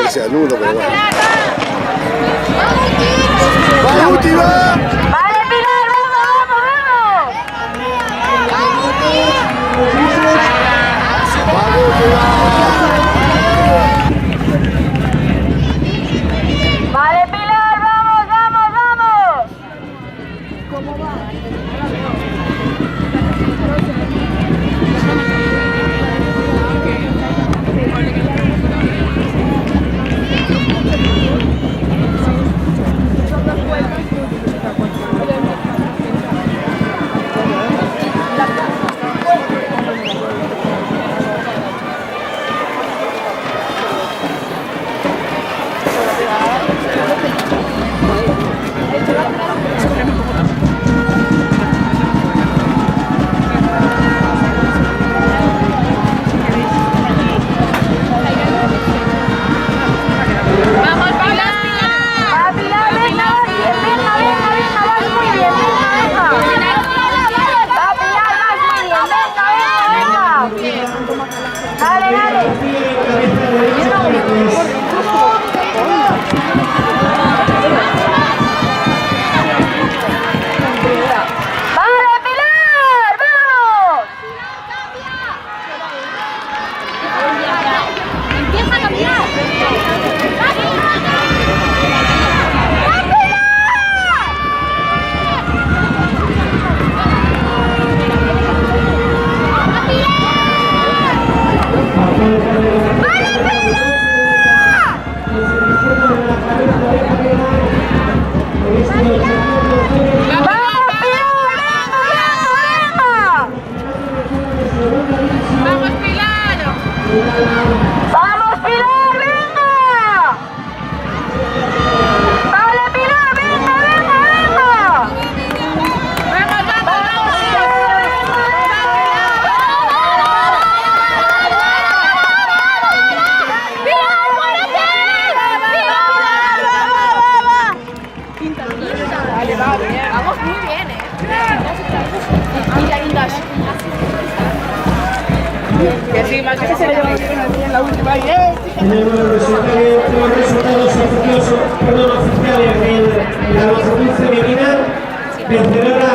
que sea nulo, pero bueno. ¡Va, Guti, va! ¡Vale, Pilar! ¡Vamos, vamos, vamos! ¡Vale, Pilar! ¡Vamos, vamos, vamos! ¿Cómo va? Dale, dale. ¡Vale, Pilar! ¡Vamos! ¡Empieza a cambiar! ¡Vamos, Pilar, venga! ¡Vale, Pilar, venga, venga, venga! ¡Vamos, vamos, vamos! ¡Pilar, muérete! ¡Pilar! Vamos muy bien, que sí, más que se le lleva bien la última ahí, Tenemos los resultados oficiosos, oficiales de la femenina vencedora.